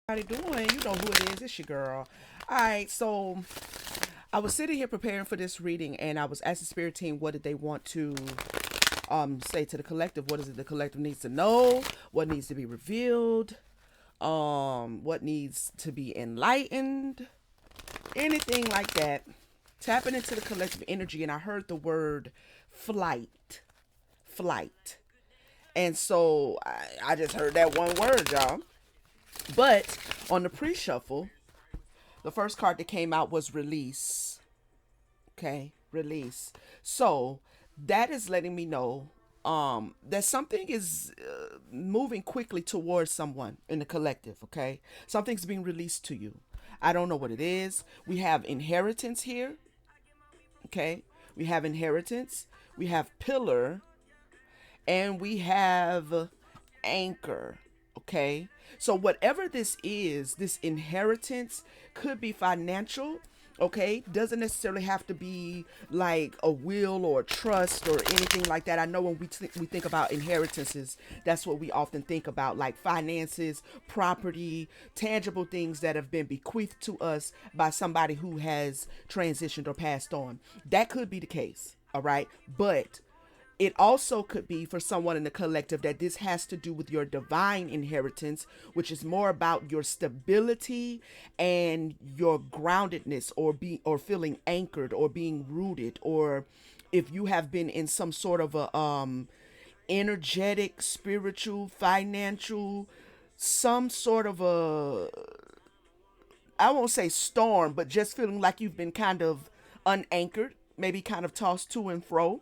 How they doing? You know who it is. It's your girl. All right, so I was sitting here preparing for this reading, and I was asking Spirit Team what did they want to say to the collective. What is it the collective needs to know? What needs to be revealed? What needs to be enlightened? Anything like that. Tapping into the collective energy, and I heard the word flight. Flight. And so I just heard that one word, y'all. But on the pre shuffle, the first card that came out was release. Okay, release. So that is letting me know that something is moving quickly towards someone in the collective. Okay, something's being released to you. I don't know what it is. We have inheritance here. Okay, we have inheritance. We have pillar, and we have anchor. Okay. So, whatever this is, this inheritance could be financial. Okay. Doesn't necessarily have to be like a will or a trust or anything like that. I know when we think about inheritances, that's what we often think about, like finances, property, tangible things that have been bequeathed to us by somebody who has transitioned or passed on. That could be the case. All right. But it also could be for someone in the collective that this has to do with your divine inheritance, which is more about your stability and your groundedness, or feeling anchored or being rooted, or if you have been in some sort of a energetic, spiritual, financial, some sort of a, I won't say storm, but just feeling like you've been kind of unanchored, maybe kind of tossed to and fro.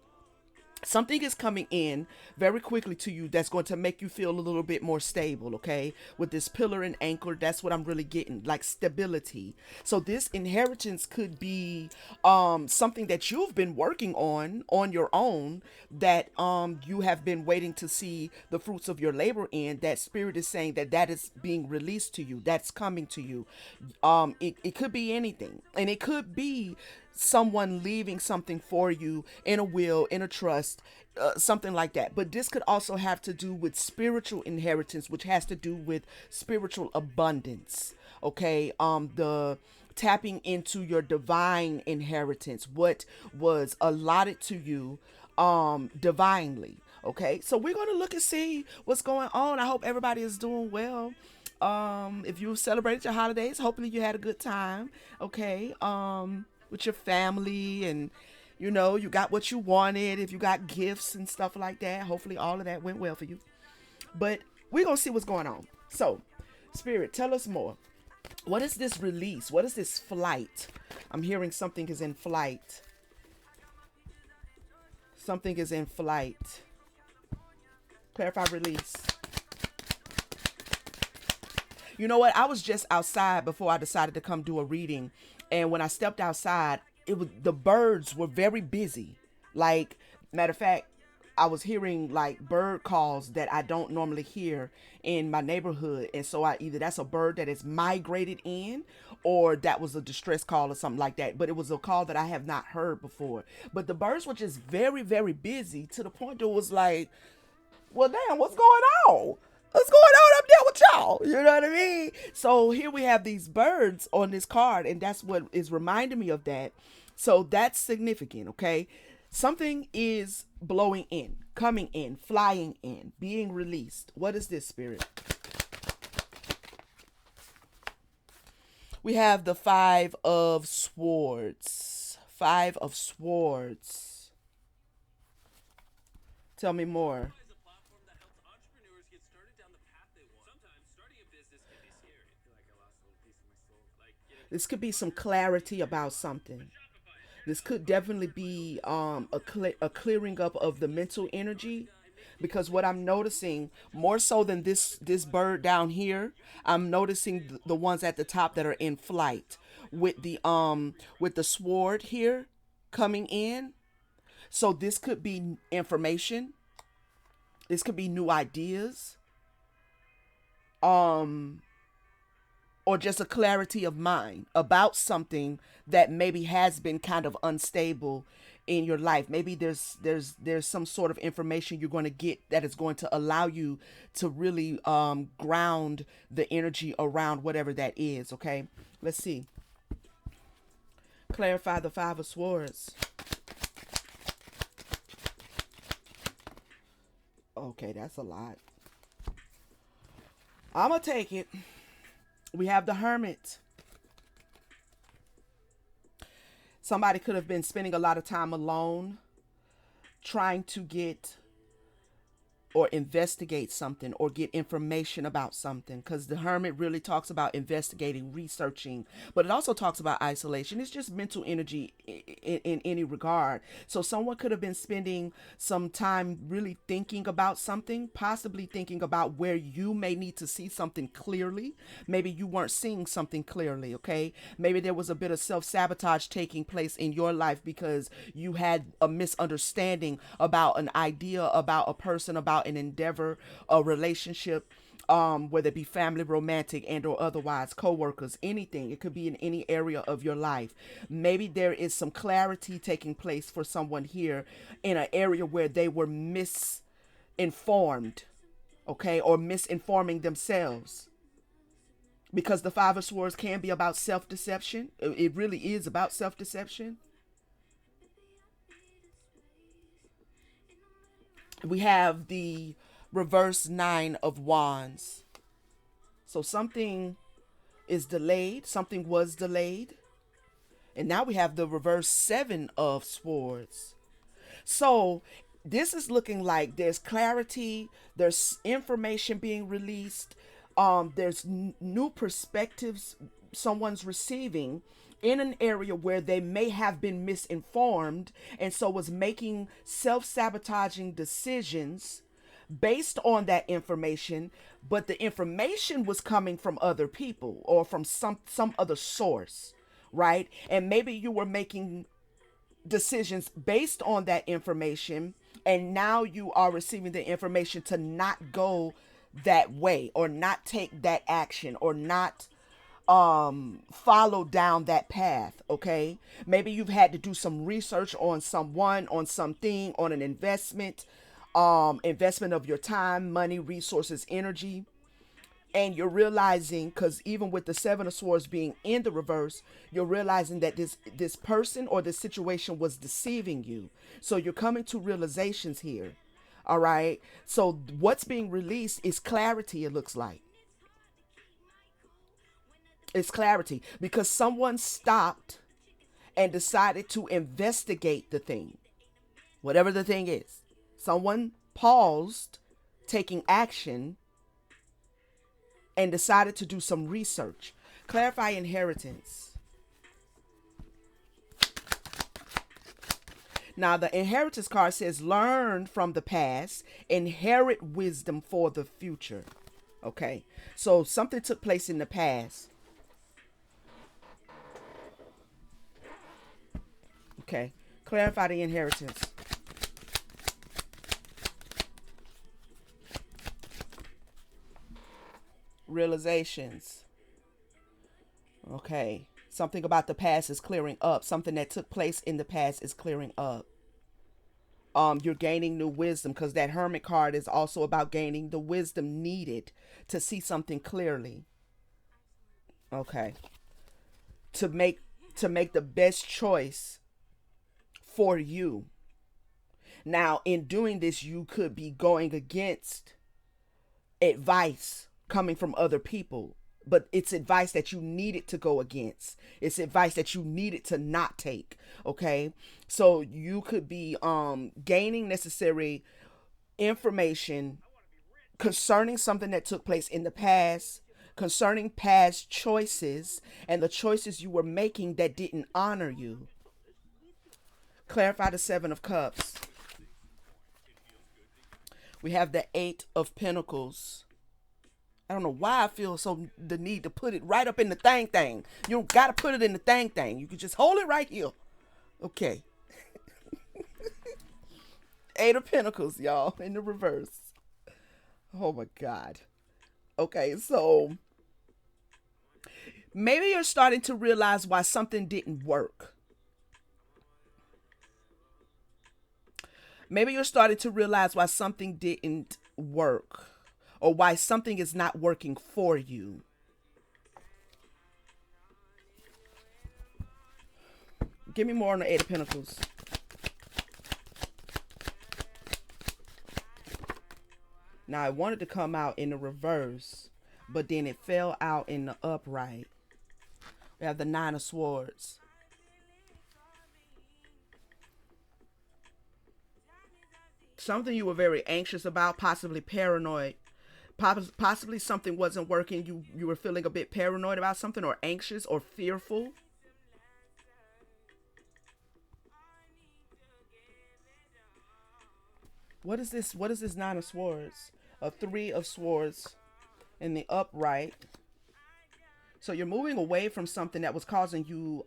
Something is coming in very quickly to you that's going to make you feel a little bit more stable. Okay, with this pillar and anchor, that's what I'm really getting, like stability. So this inheritance could be something that you've been working on your own, that you have been waiting to see the fruits of your labor in. That spirit is saying that that is being released to you, that's coming to you. It could be anything, and it could be someone leaving something for you in a will, in a trust, something like that. But this could also have to do with spiritual inheritance, which has to do with spiritual abundance. Okay, the tapping into your divine inheritance, what was allotted to you divinely. Okay, so we're going to look and see what's going on. I hope everybody is doing well. If you celebrated your holidays, hopefully you had a good time. Okay, with your family, and you got what you wanted. If you got gifts and stuff like that, hopefully all of that went well for you. But we're gonna see what's going on. So, Spirit, tell us more. What is this release? What is this flight? I'm hearing something is in flight. Something is in flight. Clarify release. You know what? I was just outside before I decided to come do a reading, and when I stepped outside, it was the birds were very busy. Like, matter of fact, I was hearing like bird calls that I don't normally hear in my neighborhood, and so I either that's a bird that has migrated in, or that was a distress call or something like that. But it was a call that I have not heard before. But the birds were just very, very busy to the point that it was like, well, damn, what's going on? What's going on up there with y'all? You know what I mean? So here we have these birds on this card, and that's what is reminding me of that. So that's significant, okay? Something is blowing in, coming in, flying in, being released. What is this, Spirit? We have the Five of Swords. Five of Swords. Tell me more. This could be some clarity about something. This could definitely be a clearing up of the mental energy, because what I'm noticing more so than this bird down here, I'm noticing the ones at the top that are in flight with the sword here coming in. So this could be information. This could be new ideas. Um or just a clarity of mind about something that maybe has been kind of unstable in your life. Maybe there's some sort of information you're going to get that is going to allow you to really ground the energy around whatever that is. Okay, let's see. Clarify the Five of Swords. Okay, that's a lot. I'm gonna take it. We have the Hermit. Somebody could have been spending a lot of time alone, trying to get or investigate something or get information about something, because the Hermit really talks about investigating, researching, but it also talks about isolation. It's just mental energy in any regard. So someone could have been spending some time really thinking about something, possibly thinking about where you may need to see something clearly. Maybe you weren't seeing something clearly. Okay, maybe there was a bit of self-sabotage taking place in your life because you had a misunderstanding about an idea, about a person, about an endeavor, a relationship, whether it be family, romantic, and or otherwise, co-workers, anything. It could be in any area of your life. Maybe there is some clarity taking place for someone here in an area where they were misinformed, okay, or misinforming themselves. Because the Five of Swords can be about self-deception. It really is about self-deception. We have the reverse Nine of Wands. So something is delayed, something was delayed. And now we have the reverse Seven of Swords. So this is looking like there's clarity, there's information being released, there's new perspectives someone's receiving in an area where they may have been misinformed and so was making self-sabotaging decisions based on that information, but the information was coming from other people or from some other source, right? And maybe you were making decisions based on that information, and now you are receiving the information to not go that way or not take that action or not follow down that path. Okay, maybe you've had to do some research on someone, on something, on an investment of your time, money, resources, energy, and you're realizing, because even with the Seven of Swords being in the reverse, you're realizing that this person or this situation was deceiving you. So you're coming to realizations here. All right, so what's being released is clarity. It looks like it's clarity because someone stopped and decided to investigate the thing, whatever the thing is. Someone paused taking action and decided to do some research. Clarify inheritance. Now, the inheritance card says learn from the past, inherit wisdom for the future. Okay, so something took place in the past. Okay, clarify the inheritance. Realizations. Okay, something about the past is clearing up. Something that took place in the past is clearing up. You're gaining new wisdom because that Hermit card is also about gaining the wisdom needed to see something clearly. Okay, to make the best choice for you. Now, in doing this, you could be going against advice coming from other people, but it's advice that you needed to go against. It's advice that you needed to not take. Okay, so you could be gaining necessary information concerning something that took place in the past, concerning past choices and the choices you were making that didn't honor you. Clarify the Seven of Cups. We have the Eight of Pentacles. I don't know why I feel so the need to put it right up in the thing. You don't gotta put it in the thing. You can just hold it right here. Okay. Eight of Pentacles, y'all, in the reverse. Oh my God. Okay, so maybe you're starting to realize why something didn't work. Maybe you're starting to realize why something didn't work or why something is not working for you. Give me more on the Eight of Pentacles. Now, I wanted to come out in the reverse, but then it fell out in the upright. We have the Nine of Swords. Something you were very anxious about, possibly paranoid. Possibly something wasn't working. You were feeling a bit paranoid about something, or anxious or fearful. What is this? What is this Nine of Swords? A Three of Swords in the upright. So you're moving away from something that was causing you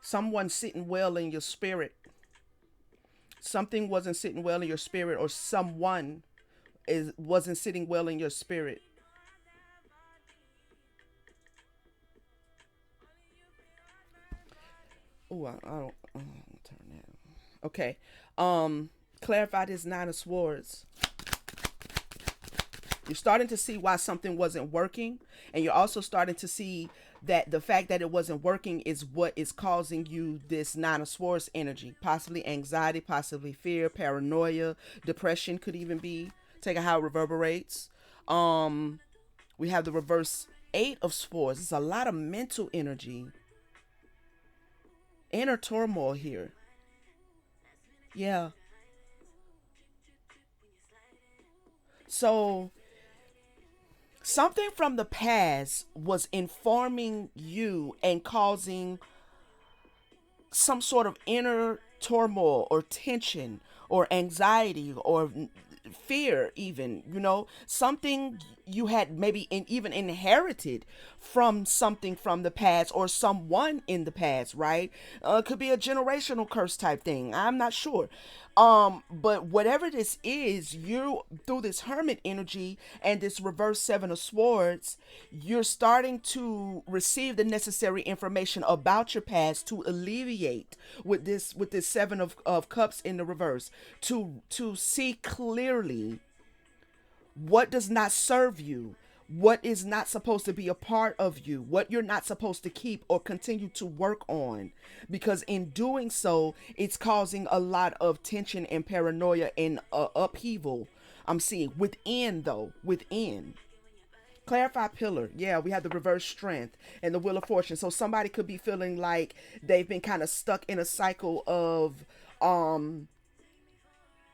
someone sitting well in your spirit. Something wasn't sitting well in your spirit, or someone wasn't sitting well in your spirit. Oh, I don't turn that. Okay. Clarify this Nine of Swords. You're starting to see why something wasn't working, and you're also starting to see that the fact that it wasn't working is what is causing you this Nine of Swords energy. Possibly anxiety, possibly fear, paranoia, depression could even be. Take how it reverberates. We have the reverse Eight of Swords. It's a lot of mental energy. Inner turmoil here. Yeah. So something from the past was informing you and causing some sort of inner turmoil or tension or anxiety or fear, even, something you had maybe even inherited from something from the past or someone in the past, right? Could be a generational curse type thing. I'm not sure. But whatever this is, you, through this Hermit energy and this reverse Seven of Swords, you're starting to receive the necessary information about your past to alleviate with this Seven of Cups in the reverse, to see clearly what does not serve you, what is not supposed to be a part of you, what you're not supposed to keep or continue to work on. Because in doing so, it's causing a lot of tension and paranoia and upheaval. I'm seeing within, though, within. Clarify pillar. Yeah, we have the reverse strength and the wheel of fortune. So somebody could be feeling like they've been kind of stuck in a cycle of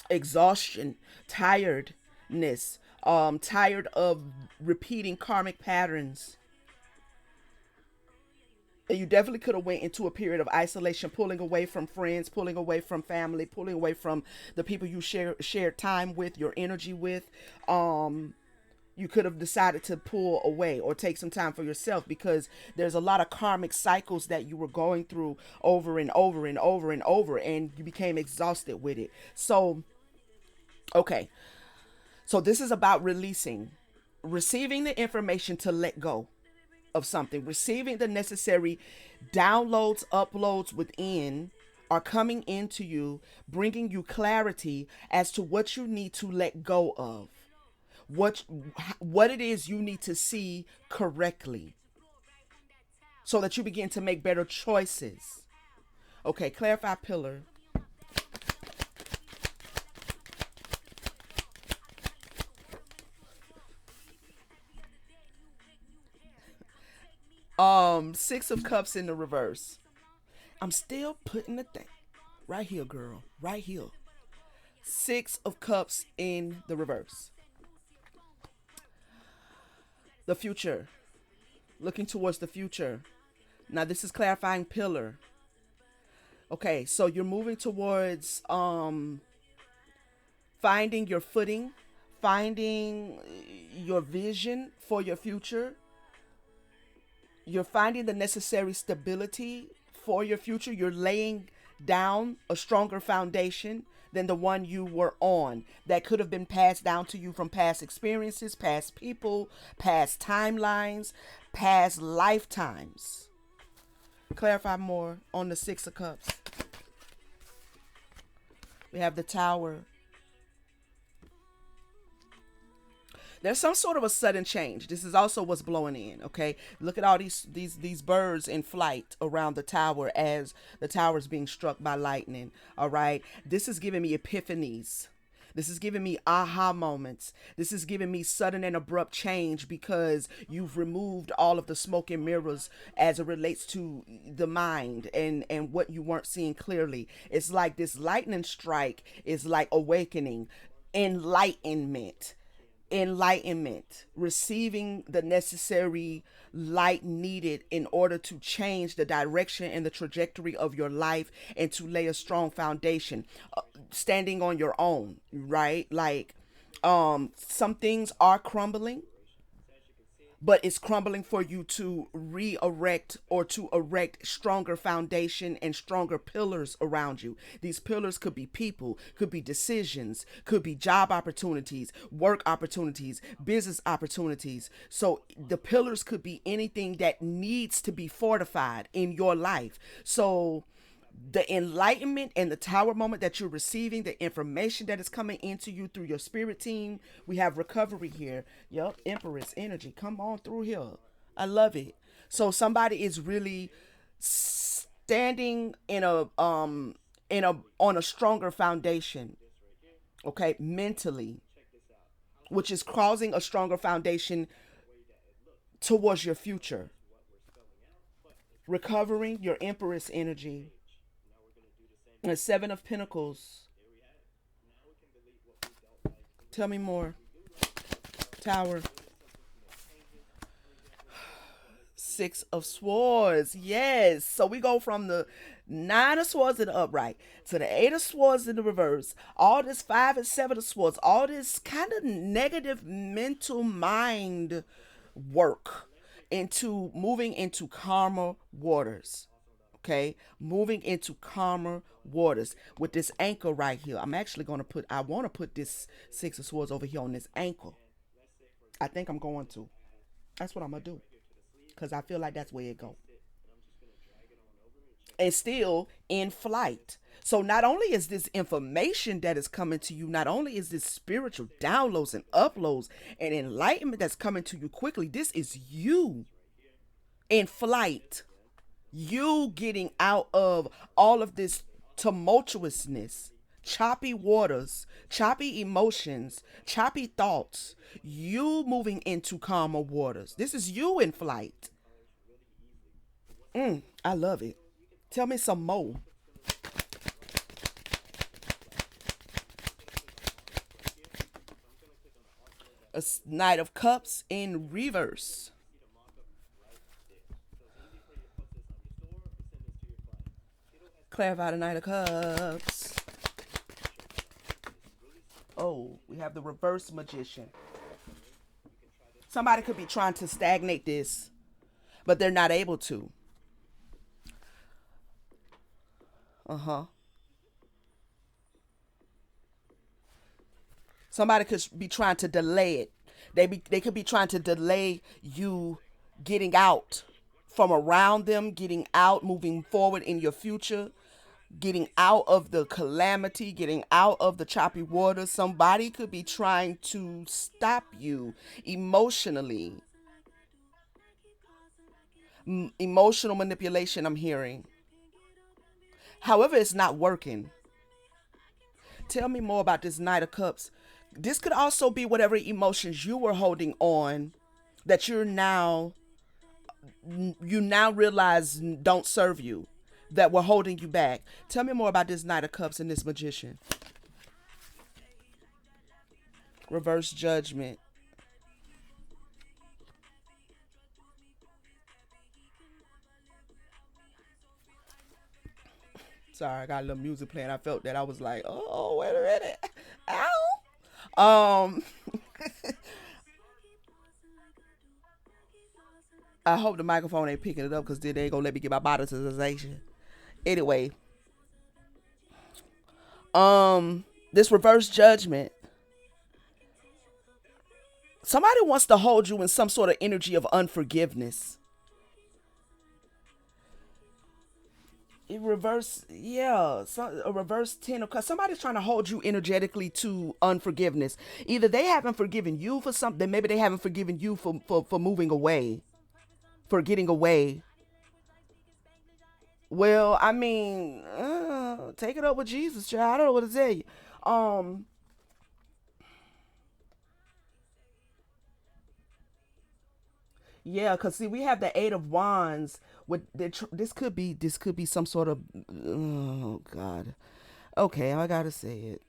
exhaustion, tiredness, tired of repeating karmic patterns. And you definitely could have went into a period of isolation, pulling away from friends, pulling away from family, pulling away from the people you shared time with, your energy with. You could have decided to pull away or take some time for yourself, because there's a lot of karmic cycles that you were going through over and over and over and over, and you became exhausted with it. So, okay. So this is about receiving the information to let go of something, receiving the necessary downloads, uploads within are coming into you, bringing you clarity as to what you need to let go of, what it is you need to see correctly, so that you begin to make better choices. Okay, clarify pillar. Six of Cups in the reverse. I'm still putting the thing right here, girl, right here. Six of Cups in the reverse. The future. Looking towards the future. Now this is clarifying pillar. Okay, so you're moving towards finding your footing, finding your vision for your future. You're finding the necessary stability for your future. You're laying down a stronger foundation than the one you were on, that could have been passed down to you from past experiences, past people, past timelines, past lifetimes. Clarify more on the Six of Cups. We have the Tower. There's some sort of a sudden change. This is also what's blowing in. Okay, look at all these birds in flight around the tower as the tower is being struck by lightning. All right, this is giving me epiphanies. This is giving me aha moments. This is giving me sudden and abrupt change because you've removed all of the smoke and mirrors as it relates to the mind and what you weren't seeing clearly. It's like this lightning strike is like awakening, enlightenment, receiving the necessary light needed in order to change the direction and the trajectory of your life and to lay a strong foundation, standing on your own, right? Like, some things are crumbling, but it's crumbling for you to re-erect or to erect stronger foundation and stronger pillars around you. These pillars could be people, could be decisions, could be job opportunities, work opportunities, business opportunities. So the pillars could be anything that needs to be fortified in your life. So the enlightenment and the tower moment that you're receiving, the information that is coming into you through your spirit team. We have recovery here. Yup, Empress energy. Come on through here. I love it. So somebody is really standing in a on a stronger foundation, okay, mentally, which is causing a stronger foundation towards your future. Recovering your Empress energy. The Seven of Pentacles. Tell me more. Tower. Six of Swords. Yes. So we go from the Nine of Swords in the upright to the Eight of Swords in the reverse. All this Five and Seven of Swords. All this kind of negative mental mind work into moving into calmer waters. Okay, moving into calmer waters with this anchor right here. I'm actually going to I want to put this Six of Swords over here on this ankle. I think I'm going to. That's what I'm going to do. Because I feel like that's where it go. And still in flight. So not only is this information that is coming to you, not only is this spiritual downloads and uploads and enlightenment that's coming to you quickly, this is you in flight. You getting out of all of this tumultuousness, choppy waters, choppy emotions, choppy thoughts. You moving into calmer waters. This is you in flight. I love it. Tell me some more. A Knight of Cups in reverse. Clarify the Knight of Cups. Oh, we have the reverse Magician. Somebody could be trying to stagnate this, but they're not able to. Somebody could be trying to delay it. They could be trying to delay you getting out from around them, getting out, moving forward in your future, getting out of the calamity, getting out of the choppy water. Somebody could be trying to stop you emotionally. Emotional manipulation, I'm hearing. However, it's not working. Tell me more about this Knight of Cups. This could also be whatever emotions you were holding on that you now realize don't serve you, that were holding you back. Tell me more about this Knight of Cups and this Magician. Reverse Judgment. Sorry, I got a little music playing. I felt that. I was like, oh, wait a minute. Ow. I hope the microphone ain't picking it up because then they ain't gonna let me get my monetization. Anyway, this reverse judgment. Somebody wants to hold you in some sort of energy of unforgiveness. reverse, yeah, a reverse 10 because somebody's trying to hold you energetically to unforgiveness. Either they haven't forgiven you for something, maybe they haven't forgiven you for moving away, for getting away. Well, I mean, take it up with Jesus, child. I don't know what to tell you. Um, yeah, cause see, we have the Eight of Wands. With this could be some sort of, oh God. Okay, I gotta say it.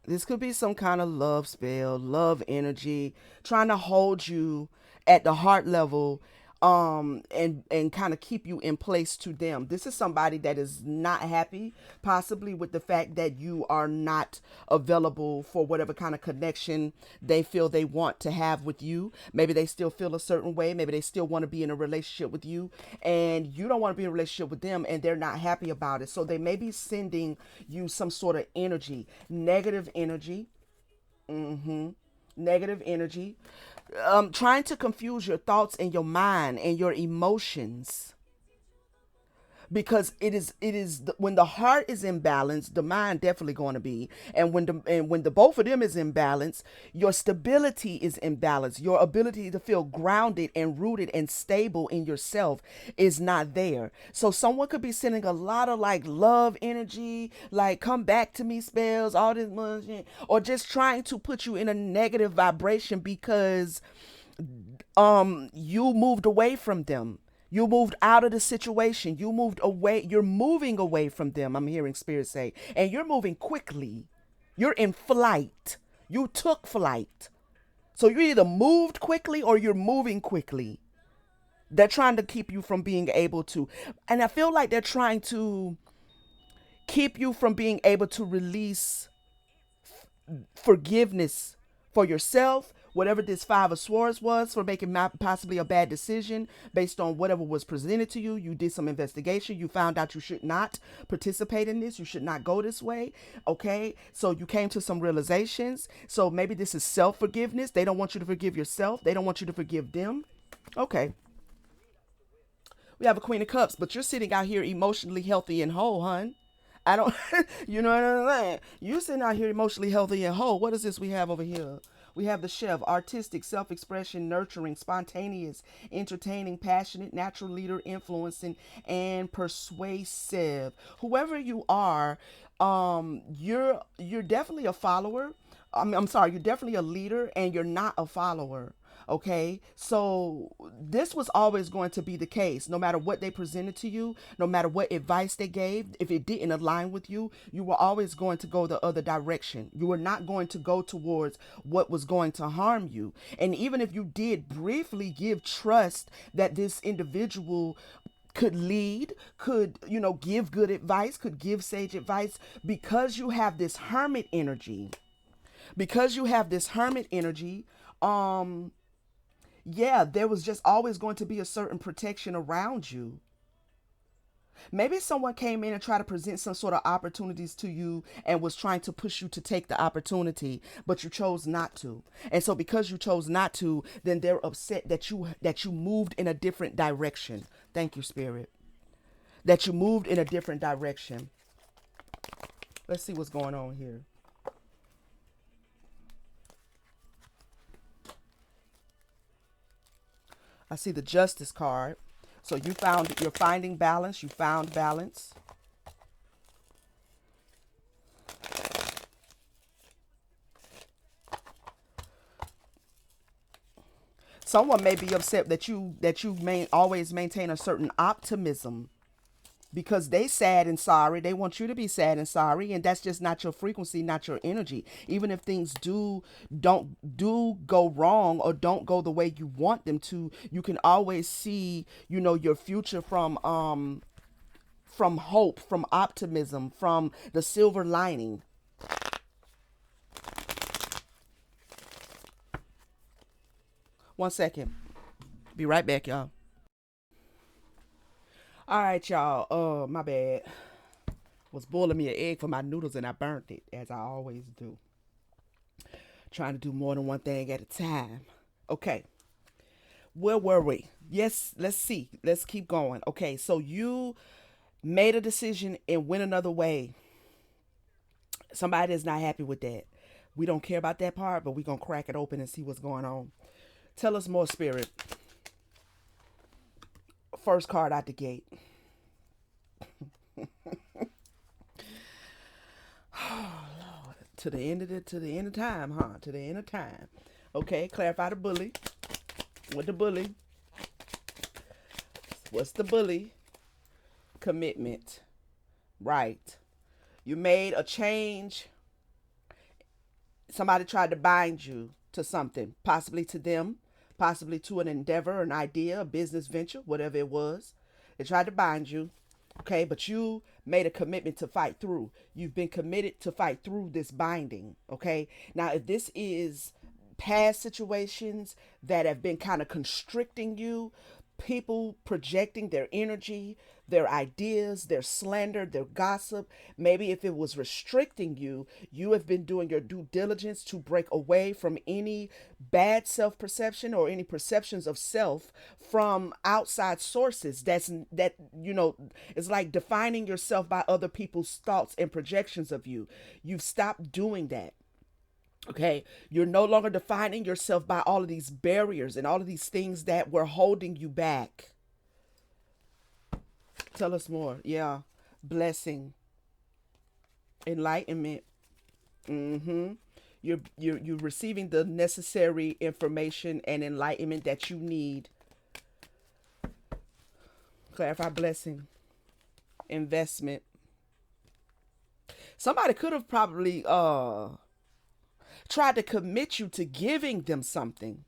This could be some kind of love spell, love energy, trying to hold you at the heart level, and kind of keep you in place to them. This is somebody that is not happy, possibly with the fact that you are not available for whatever kind of connection they feel they want to have with you. Maybe they still feel a certain way. Maybe they still want to be in a relationship with you, and you don't want to be in a relationship with them, and they're not happy about it. So they may be sending you some sort of energy, negative energy. Mm-hmm. Negative energy, trying to confuse your thoughts and your mind and your emotions, because when the heart is in balance, the mind definitely going to be, and when the both of them is in balance, your stability is in balance. Your ability to feel grounded and rooted and stable in yourself is not there. So someone could be sending a lot of like love energy, like come back to me spells, all this shit, or just trying to put you in a negative vibration because you moved away from them. You moved out of the situation. You moved away. You're moving away from them. I'm hearing spirit say, and you're moving quickly. You're in flight. You took flight. So you either moved quickly or you're moving quickly. They're trying to keep you from being able to, and I feel like they're trying to keep you from being able to release forgiveness for yourself, whatever this Five of Swords was, for making possibly a bad decision based on whatever was presented to you. You did some investigation. You found out you should not participate in this. You should not go this way. Okay. So you came to some realizations. So maybe this is self forgiveness. They don't want you to forgive yourself. They don't want you to forgive them. Okay. We have a Queen of Cups, but you're sitting out here emotionally healthy and whole, hun. I don't, you know what I'm saying? You're sitting out here emotionally healthy and whole. What is this we have over here? We have the chef, artistic, self expression, nurturing, spontaneous, entertaining, passionate, natural leader, influencing, and persuasive. Whoever you are, you're definitely a follower. I'm sorry, you're definitely a leader, and you're not a follower. Okay, so this was always going to be the case. No matter what they presented to you, no matter what advice they gave, if it didn't align with you, you were always going to go the other direction. You were not going to go towards what was going to harm you. And even if you did briefly give trust that this individual could lead, could, give good advice, could give sage advice, because you have this hermit energy, because you have this hermit energy, yeah, there was just always going to be a certain protection around you. Maybe someone came in and tried to present some sort of opportunities to you and was trying to push you to take the opportunity, but you chose not to. And so because you chose not to, then they're upset that you moved in a different direction. Thank you, Spirit. That you moved in a different direction. Let's see what's going on here. I see the Justice card. So you're finding balance. You found balance. Someone may be upset that you may always maintain a certain optimism because they sad and sorry. They want you to be sad and sorry, and that's just not your frequency, not your energy. Even if things don't go wrong or don't go the way you want them to, you can always see, your future from hope, from optimism, from the silver lining. One second. Be right back, y'all. All right, y'all. My bad. Was boiling me an egg for my noodles and I burnt it, as I always do. Trying to do more than one thing at a time. Okay. Where were we? Yes, let's see. Let's keep going. Okay, so made a decision and went another way. Somebody is not happy with that. We don't care about that part, but we're going to crack it open and see what's going on. Tell us more, Spirit. First card out the gate. To the end of time, huh? To the end of time. Okay, clarify the bully. What the bully? What's the bully? Commitment. Right. You made a change. Somebody tried to bind you to something, possibly to them, possibly to an endeavor, an idea, a business venture, whatever it was. They tried to bind you. Okay, but you made a commitment to fight through. You've been committed to fight through this binding. Okay, now if this is past situations that have been kind of constricting you, people projecting their energy, their ideas, their slander, their gossip. Maybe if it was restricting you, you have been doing your due diligence to break away from any bad self perception or any perceptions of self from outside sources. That it's like defining yourself by other people's thoughts and projections of you. You've stopped doing that. Okay, you're no longer defining yourself by all of these barriers and all of these things that were holding you back. Tell us more. Yeah, blessing, enlightenment. Mm-hmm. You're receiving the necessary information and enlightenment that you need. Clarify blessing, investment. Somebody could have probably tried to commit you to giving them something,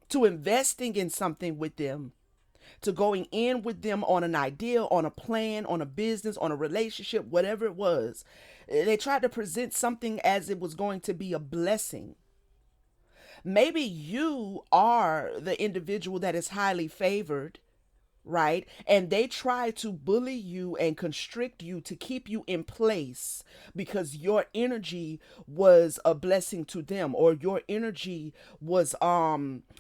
to investing in something with them, to going in with them on an idea, on a plan, on a business, on a relationship, whatever it was. They tried to present something as it was going to be a blessing. Maybe you are the individual that is highly favored, right? And they try to bully you and constrict you to keep you in place because your energy was a blessing to them, or your energy was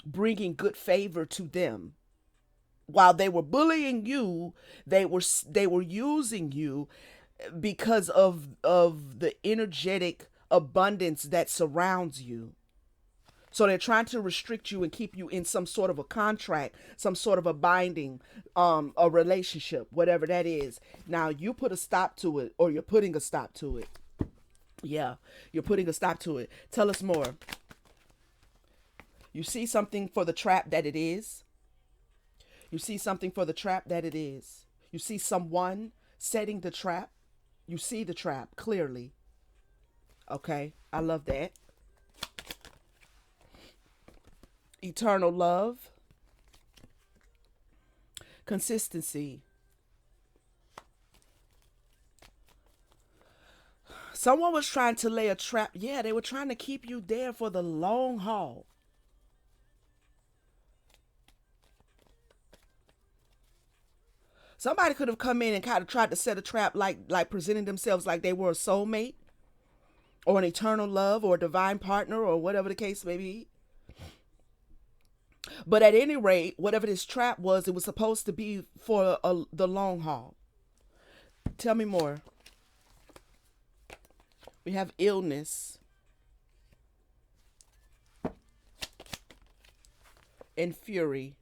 bringing good favor to them. While they were bullying you, they were using you because of the energetic abundance that surrounds you. So they're trying to restrict you and keep you in some sort of a contract, some sort of a binding, a relationship, whatever that is. Now you put a stop to it, or you're putting a stop to it. Yeah, you're putting a stop to it. Tell us more. You see something for the trap that it is. You see something for the trap that it is. You see someone setting the trap. You see the trap clearly. Okay, I love that. Eternal love, consistency. Someone was trying to lay a trap. Yeah, they were trying to keep you there for the long haul. Somebody could have come in and kind of tried to set a trap, like presenting themselves like they were a soulmate or an eternal love or a divine partner or whatever the case may be. But at any rate, whatever this trap was, it was supposed to be for the long haul. Tell me more. We have illness and fury.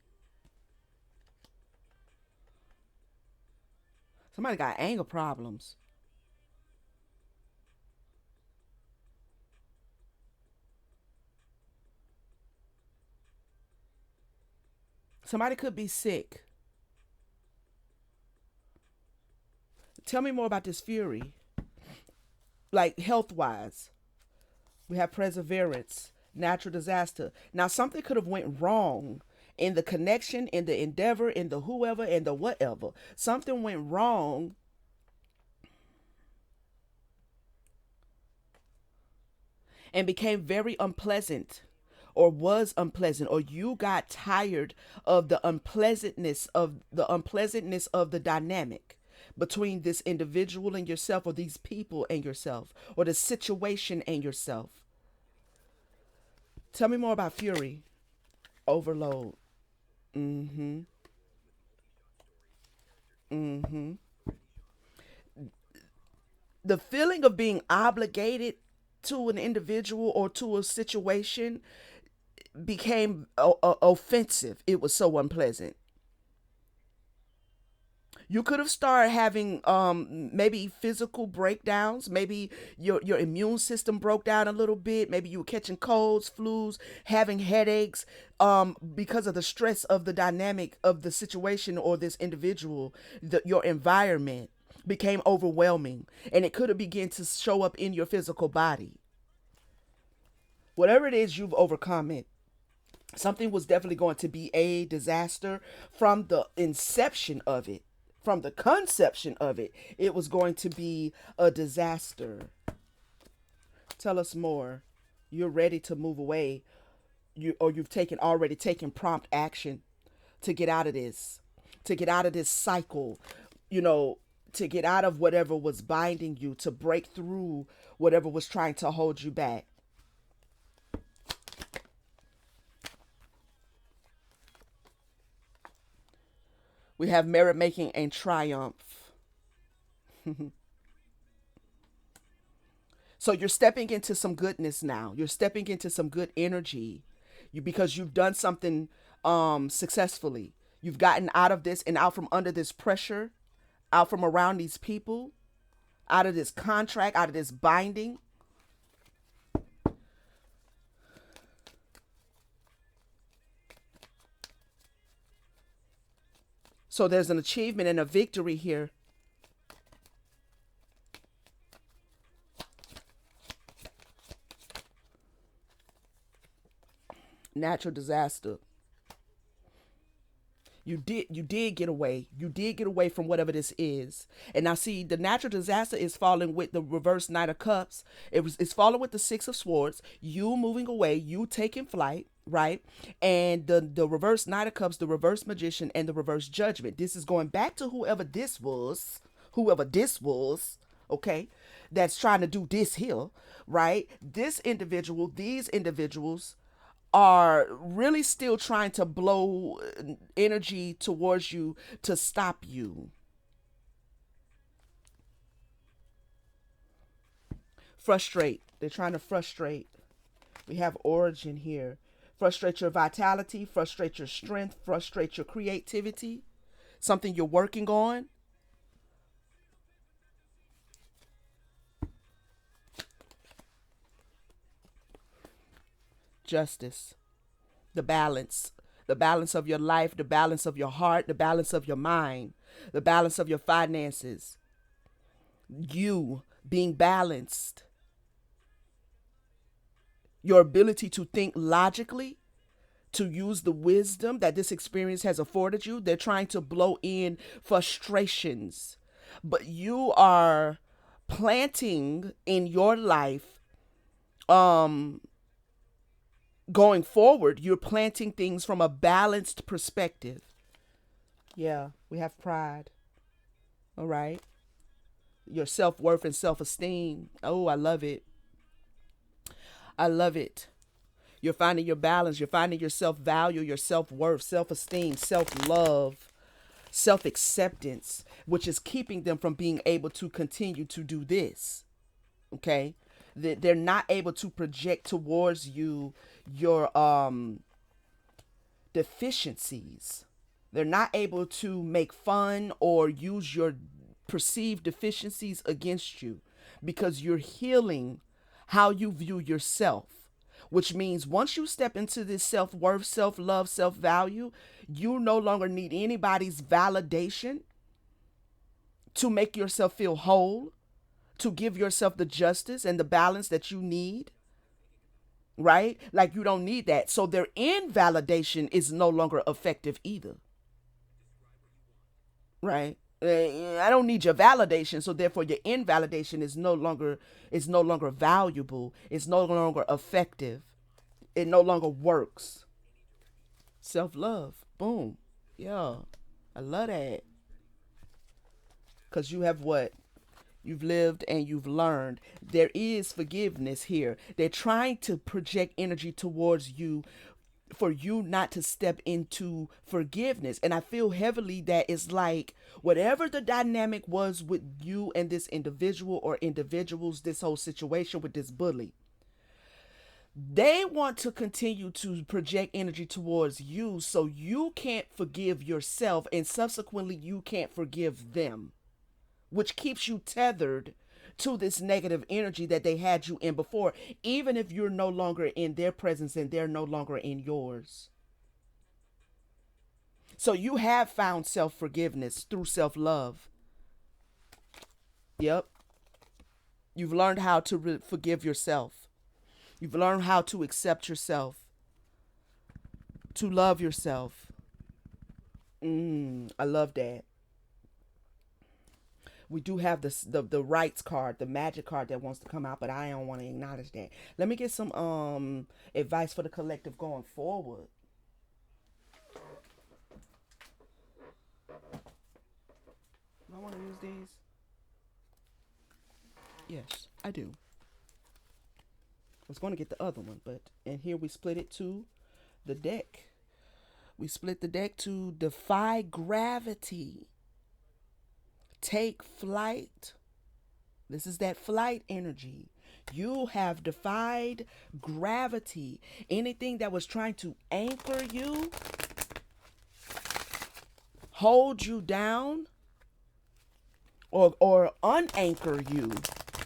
Somebody got anger problems. Somebody could be sick. Tell me more about this fury. Like health wise. We have perseverance, natural disaster. Now something could have went wrong in the connection, in the endeavor, in the whoever, in the whatever. Something went wrong and became very unpleasant, or was unpleasant, or you got tired of the dynamic between this individual and yourself, or these people and yourself, or the situation and yourself. Tell me more about fury. Overload. Mm-hmm. Hmm. The feeling of being obligated to an individual or to a situation became offensive. It was so unpleasant. You could have started having maybe physical breakdowns. Maybe your immune system broke down a little bit. Maybe you were catching colds, flus, having headaches because of the stress of the dynamic of the situation or this individual. Your environment became overwhelming, and it could have begun to show up in your physical body. Whatever it is, you've overcome it. Something was definitely going to be a disaster from the inception of it, from the conception of it. It was going to be a disaster. Tell us more. You're ready to move away, you've taken already taken prompt action to get out of this, to get out of this cycle, you know, to get out of whatever was binding you, to break through whatever was trying to hold you back. We have merit making and triumph. So you're stepping into some goodness now. You're stepping into some good energy. Because you've done something successfully. You've gotten out of this and out from under this pressure, out from around these people, out of this contract, out of this binding. So there's an achievement and a victory here. Natural disaster. You did get away. You did get away from whatever this is. And now see, the natural disaster is falling with the reverse Knight of Cups. It's falling with the Six of Swords. You moving away, you taking flight, right? And the reverse Knight of Cups, the reverse Magician, and the reverse Judgment. This is going back to whoever this was, okay, that's trying to do this here, right? This individual, these individuals are really still trying to blow energy towards you to stop you. Frustrate. They're trying to frustrate. We have origin here. Frustrate your vitality, frustrate your strength, frustrate your creativity, something you're working on. Justice. The balance. The balance of your life, the balance of your heart, the balance of your mind, the balance of your finances. You being balanced. Your ability to think logically, to use the wisdom that this experience has afforded you. They're trying to blow in frustrations, but you are planting in your life, um going forward, you're planting things from a balanced perspective. Yeah, we have pride. All right. Your self-worth and self-esteem. Oh, I love it. I love it. You're finding your balance. You're finding your self-value, your self-worth, self-esteem, self-love, self-acceptance, which is keeping them from being able to continue to do this. Okay? They're not able to project towards you your deficiencies. They're not able to make fun or use your perceived deficiencies against you, because you're healing how you view yourself. Which means once you step into this self worth, self love, self value, you no longer need anybody's validation to make yourself feel whole, to give yourself the justice and the balance that you need, right? Like you don't need that. So their invalidation is no longer effective either, right? I don't need your validation, so therefore your invalidation is no longer valuable. It's no longer effective. It no longer works. Self love, boom, yeah, I love that. Cause you have what you've lived and you've learned. There is forgiveness here. They're trying to project energy towards you for you not to step into forgiveness. And I feel heavily that it's like whatever the dynamic was with you and this individual or individuals, this whole situation with this bully, they want to continue to project energy towards you so you can't forgive yourself, and subsequently you can't forgive them, which keeps you tethered to this negative energy that they had you in before, even if you're no longer in their presence and they're no longer in yours. So you have found self-forgiveness through self-love. Yep. You've learned how to forgive yourself. You've learned how to accept yourself, to love yourself. I love that. We do have the rights card, the magic card that wants to come out, but I don't want to acknowledge that. Let me get some advice for the collective going forward. Do I want to use these? Yes, I do. I was going to get the other one, but and here we split it to the deck. We split the deck to defy gravity. Take flight. This is that flight energy. You have defied gravity. Anything that was trying to anchor you, hold you down, or unanchor you,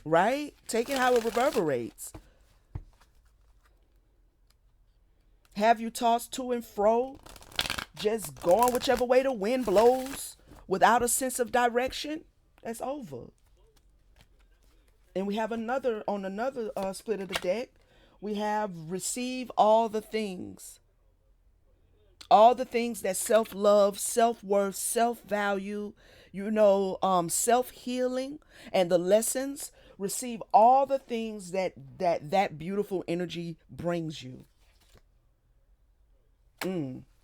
right? Take it how it reverberates. Have you tossed to and fro, just going whichever way the wind blows without a sense of direction? That's over. And we have another split of the deck. We have receive all the things. All the things that self-love, self-worth, self-value, self-healing, and the lessons. Receive all the things that beautiful energy brings you.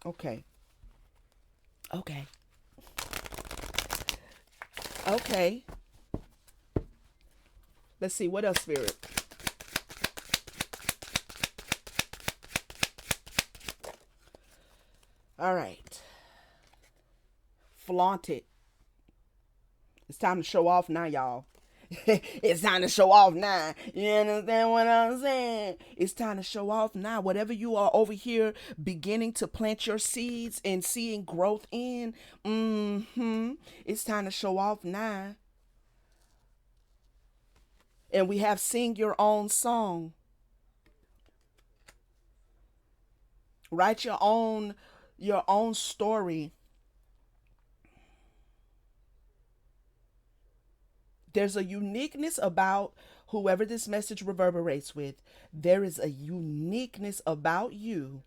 Okay. Okay. Okay. Let's see, what else, Spirit? All right. Flaunt it. It's time to show off now, y'all. It's time to show off now. You understand what I'm saying? It's time to show off now. Whatever you are over here beginning to plant your seeds and seeing growth in, it's time to show off now. And we have sing your own song. Write your own story. There's a uniqueness about whoever this message reverberates with. There is a uniqueness about you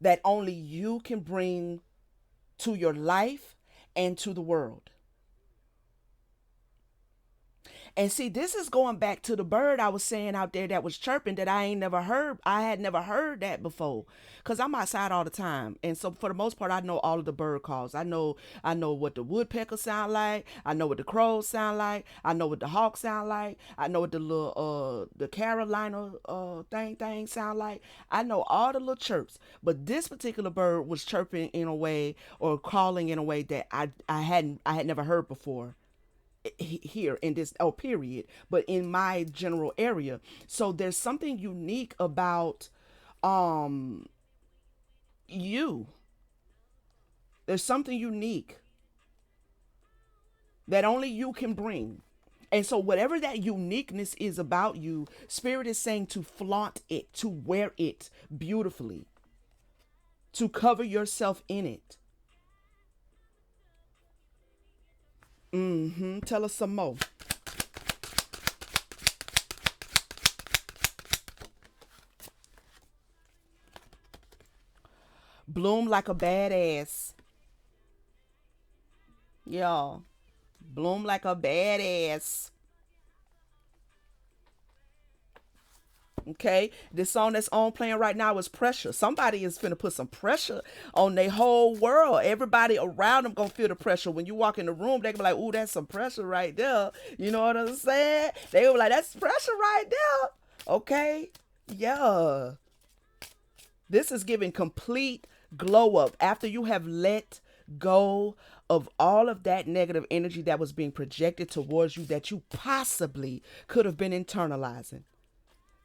that only you can bring to your life and to the world. And see, this is going back to the bird I was saying out there that was chirping that I ain't never heard. I had never heard that before, because I'm outside all the time. And so for the most part, I know all of the bird calls. I know what the woodpecker sound like. I know what the crows sound like. I know what the hawk sound like. I know what the little the Carolina thing sound like. I know all the little chirps. But this particular bird was chirping in a way, or calling in a way, that I had never heard before here in this period, but in my general area. So there's something unique about you. There's something unique that only you can bring. And so whatever that uniqueness is about you, Spirit is saying to flaunt it, to wear it beautifully, to cover yourself in it. Tell us some more. Bloom like a badass. Y'all. Bloom like a badass. Okay, this song that's on playing right now is Pressure. Somebody is finna put some pressure on their whole world. Everybody around them gonna feel the pressure. When you walk in the room, they can be like, ooh, that's some pressure right there. You know what I'm saying? They will be like, that's pressure right there. Okay, yeah. This is giving complete glow up after you have let go of all of that negative energy that was being projected towards you that you possibly could have been internalizing.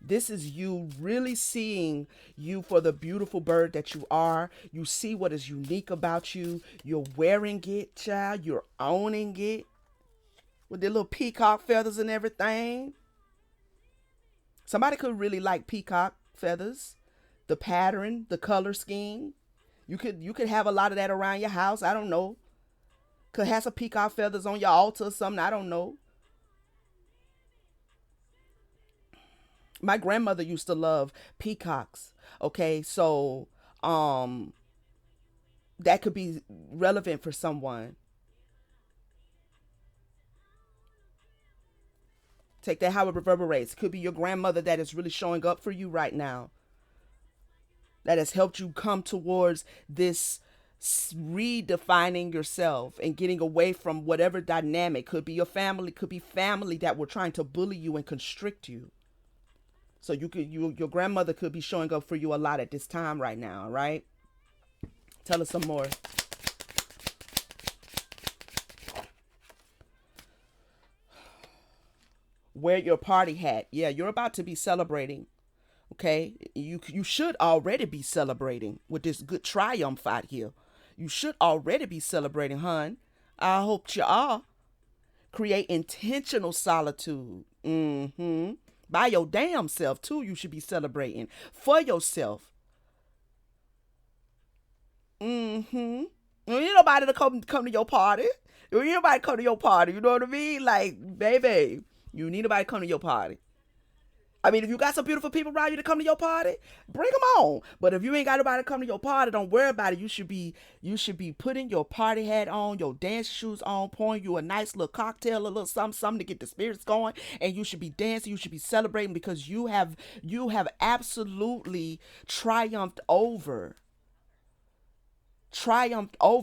This is you really seeing you for the beautiful bird that you are. You see what is unique about you. You're wearing it, child. You're owning it with the little peacock feathers and everything. Somebody could really like peacock feathers, the pattern, the color scheme. You could have a lot of that around your house. I don't know. Could have some peacock feathers on your altar or something. I don't know. My grandmother used to love peacocks. Okay, so um that could be relevant for someone. Take that how it reverberates. It could be your grandmother that is really showing up for you right now. That has helped you come towards this redefining yourself and getting away from whatever dynamic. Could be your family, could be family that were trying to bully you and constrict you. So your grandmother could be showing up for you a lot at this time right now, right? Tell us some more. Wear your party hat. Yeah, you're about to be celebrating. Okay, you should already be celebrating with this good triumph out here. You should already be celebrating, hun. I hope you are. Create intentional solitude. By your damn self too. You should be celebrating for yourself. You need nobody to come to your party. You need nobody to come to your party. You know what I mean? Like, baby, you need nobody to come to your party. I mean, if you got some beautiful people around you to come to your party, bring them on. But if you ain't got nobody to come to your party, don't worry about it. You should be putting your party hat on, your dance shoes on, pouring you a nice little cocktail, a little something to get the spirits going, and you should be dancing. You should be celebrating because you have absolutely triumphed over,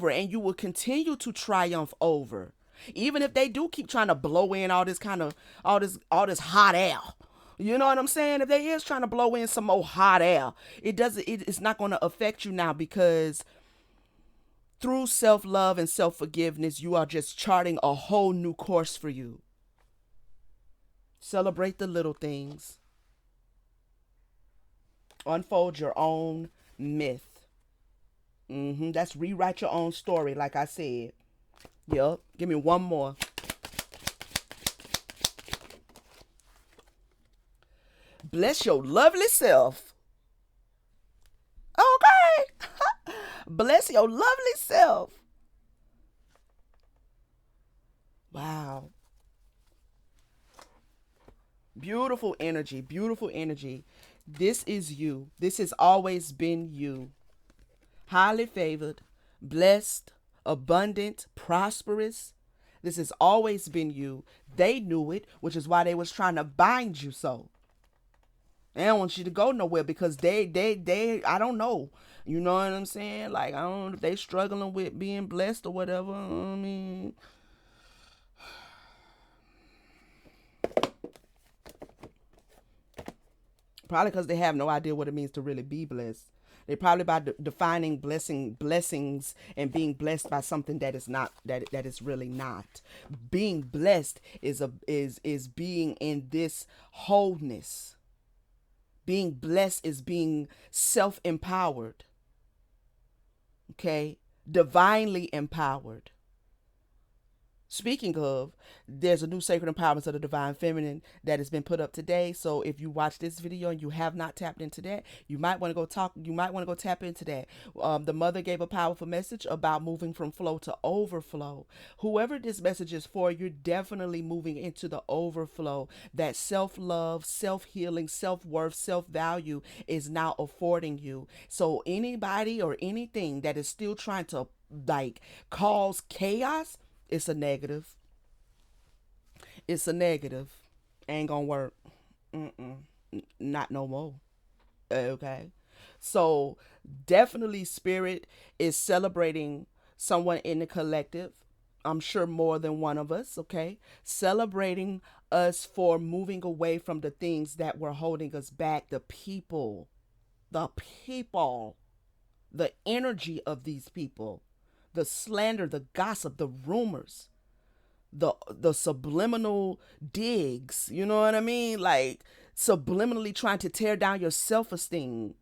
and you will continue to triumph over, even if they do keep trying to blow in all this kind of all this hot air. You know what I'm saying? If they is trying to blow in some more hot air, it's not going to affect you now, because through self-love and self-forgiveness, you are just charting a whole new course for you. Celebrate the little things. Unfold your own myth. That's rewrite your own story, like I said. Yep. Give me one more. Bless your lovely self. Okay. Bless your lovely self. Wow. Beautiful energy. Beautiful energy. This is you. This has always been you. Highly favored, blessed, abundant, prosperous. This has always been you. They knew it, which is why they was trying to bind you so. They don't want you to go nowhere because they I don't know. You know what I'm saying? Like, I don't know if they struggling with being blessed or whatever. I mean, probably because they have no idea what it means to really be blessed. They probably by defining blessings and being blessed by something that is not, that is really not. Being blessed is being in this wholeness. Being blessed is being self-empowered. Okay? Divinely empowered. Speaking of, there's a new Sacred Empowerment of the Divine Feminine that has been put up today. So if you watch this video and you have not tapped into that, you might want to go tap into that. The mother gave a powerful message about moving from flow to overflow. Whoever this message is for, you're definitely moving into the overflow that self-love, self-healing, self-worth, self-value is now affording you. So anybody or anything that is still trying to like cause chaos, it's a negative. It's a negative. Ain't gonna work. Not no more. Okay. So definitely spirit is celebrating someone in the collective. I'm sure more than one of us, okay? Celebrating us for moving away from the things that were holding us back, the people. The people, the energy of these people, the slander, the gossip, the rumors, the subliminal digs, you know what I mean? Like subliminally trying to tear down your self-esteem.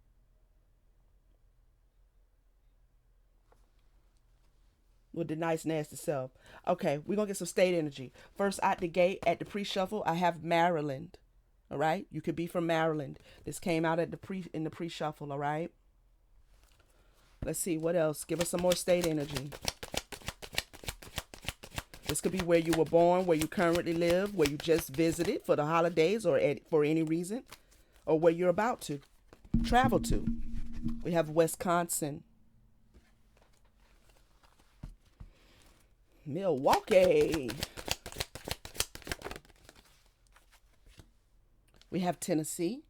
With the nice nasty self. Okay, we're gonna get some state energy. First out the gate at the pre-shuffle, I have Maryland. All right, you could be from Maryland. This came out at the pre-shuffle. All right. Let's see what else. Give us some more state energy. This could be where you were born, where you currently live, where you just visited for the holidays or for any reason, or where you're about to travel to. We have Wisconsin, Milwaukee. We have Tennessee,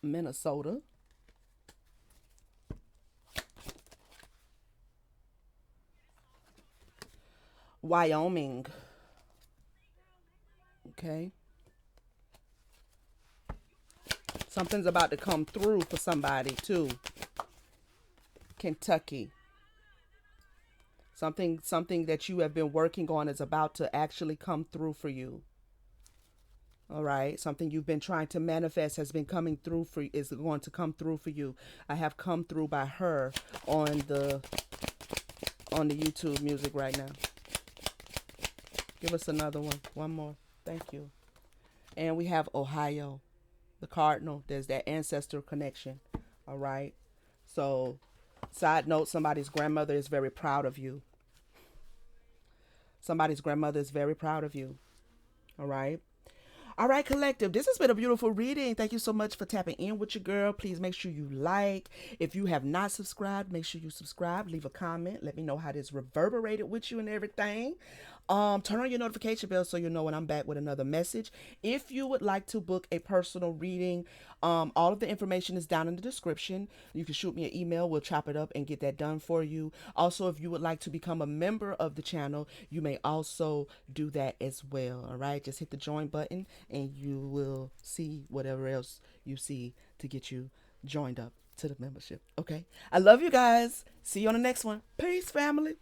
Minnesota, Wyoming. Okay. Something's about to come through for somebody too. Kentucky. Something that you have been working on is about to actually come through for you. All right. Something you've been trying to manifest has been coming through for is going to come through for you. I have come through by her on the YouTube music right now. Give us another one. One more. Thank you. And we have Ohio, the cardinal. There's that ancestor connection. All right. So, side note, somebody's grandmother is very proud of you. Somebody's grandmother is very proud of you. All right. All right, collective. This has been a beautiful reading. Thank you so much for tapping in with your girl. Please make sure you like. If you have not subscribed, make sure you subscribe. Leave a comment. Let me know how this reverberated with you and everything. Turn on your notification bell so you know when I'm back with another message. If you would like to book a personal reading, all of the information is down in the description. You can shoot me an email. We'll chop it up and get that done for you. Also, if you would like to become a member of the channel, you may also do that as well. All right, just hit the join button and you will see whatever else you see to get you joined up to the membership. Okay, I love you guys. See you on the next one. Peace, family.